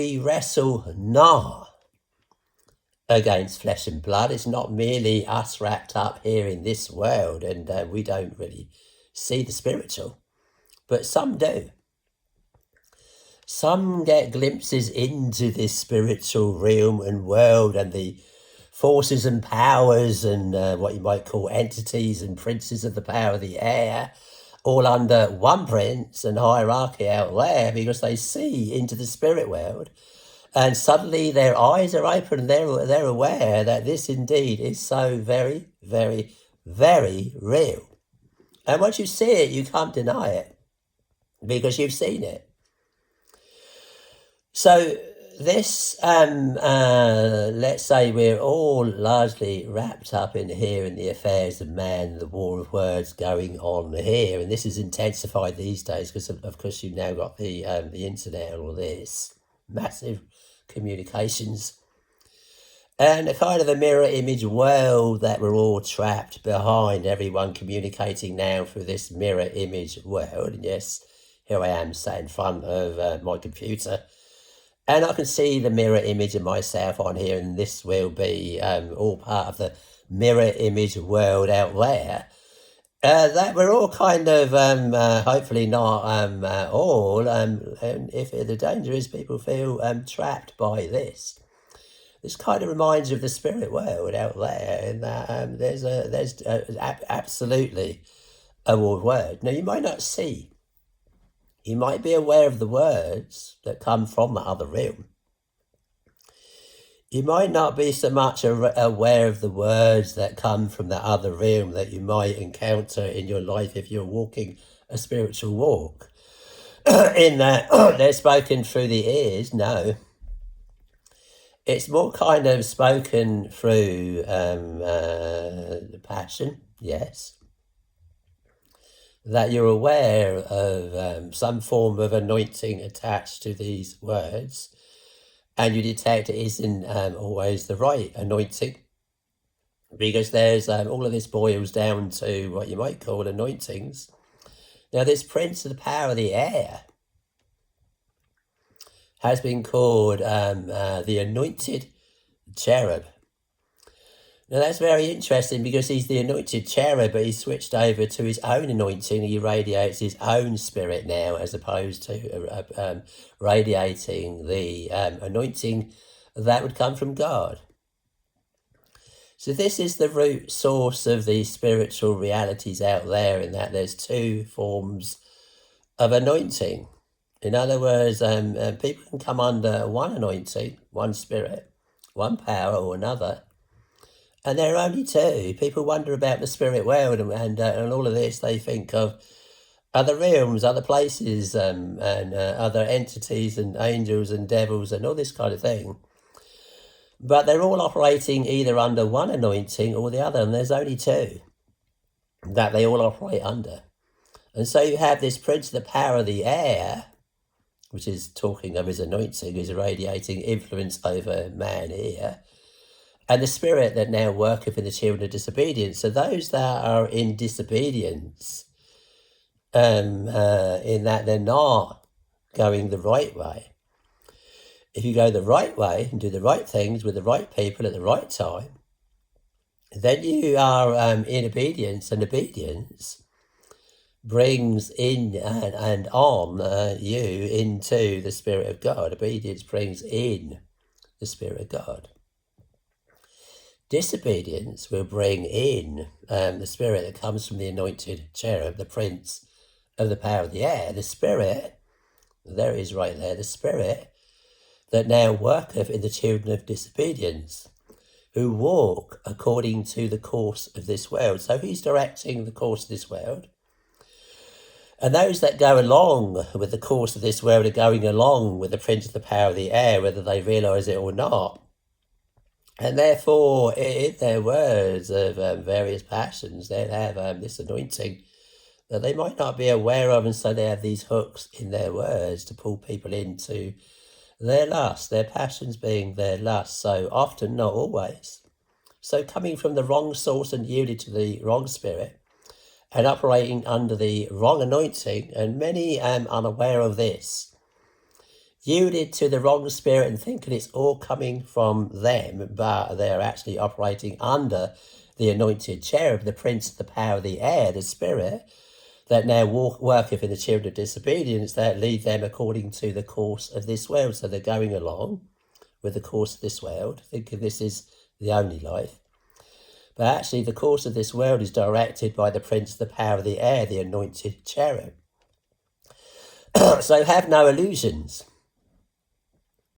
We wrestle not against flesh and blood. It's not merely us wrapped up here in this world, and we don't really see the spiritual, but some do. Some get glimpses into this spiritual realm and world and the forces and powers and what you might call entities and princes of the power of the air, all under one prince and hierarchy out there, because they see into the spirit world, and suddenly their eyes are open and they're aware that this indeed is so very, very, very real. And once you see it, you can't deny it because you've seen it. So this, let's say we're all largely wrapped up in here in the affairs of man, the war of words going on here, and this is intensified these days because of course you've now got the internet and all this massive communications, and a kind of a mirror image world that we're all trapped behind, everyone communicating now through this mirror image world. And yes, here I am sat in front of my computer, and I can see the mirror image of myself on here, and this will be all part of the mirror image world out there. That we're all kind of, hopefully not all, and if the danger is people feel trapped by this. This kind of reminds you of the spirit world out there, in that there's absolutely a word. Now, you might not see. You might be aware of the words that come from the other realm. You might not be so much aware of the words that come from the other realm that you might encounter in your life if you're walking a spiritual walk. In that they're spoken through the ears, no. It's more kind of spoken through the passion, yes. That you're aware of some form of anointing attached to these words, and you detect it isn't always the right anointing, because there's all of this boils down to what you might call anointings. Now, this prince of the power of the air has been called the anointed cherub. Now, that's very interesting because he's the anointed cherub, but he's switched over to his own anointing. He radiates his own spirit now, as opposed to radiating the anointing that would come from God. So this is the root source of the spiritual realities out there, in that there's two forms of anointing. In other words, people can come under one anointing, one spirit, one power or another. And there are only two. People wonder about the spirit world and all of this. They think of other realms, other places, and other entities and angels and devils and all this kind of thing. But they're all operating either under one anointing or the other, and there's only two that they all operate under. And so you have this prince of the power of the air, which is talking of his anointing, his radiating influence over man here, and the spirit that now worketh in the children of disobedience. So those that are in disobedience, in that they're not going the right way. If you go the right way and do the right things with the right people at the right time, then you are in obedience, and obedience brings in and on you into the Spirit of God. Obedience brings in the Spirit of God. Disobedience will bring in the spirit that comes from the anointed cherub, the prince of the power of the air, the spirit, there it is right there, the spirit that now worketh in the children of disobedience, who walk according to the course of this world. So he's directing the course of this world. And those that go along with the course of this world are going along with the prince of the power of the air, whether they realise it or not. And therefore, in their words of various passions, they have this anointing that they might not be aware of, and so they have these hooks in their words to pull people into their lust, their passions being their lust, so often, not always. So coming from the wrong source and yielded to the wrong spirit, and operating under the wrong anointing, and many unaware of this, yielded to the wrong spirit and thinking it's all coming from them, but they're actually operating under the anointed cherub, the prince of the power of the air, the spirit, that now worketh in the children of disobedience, that lead them according to the course of this world. So they're going along with the course of this world, thinking this is the only life. But actually the course of this world is directed by the prince of the power of the air, the anointed cherub. So have no illusions.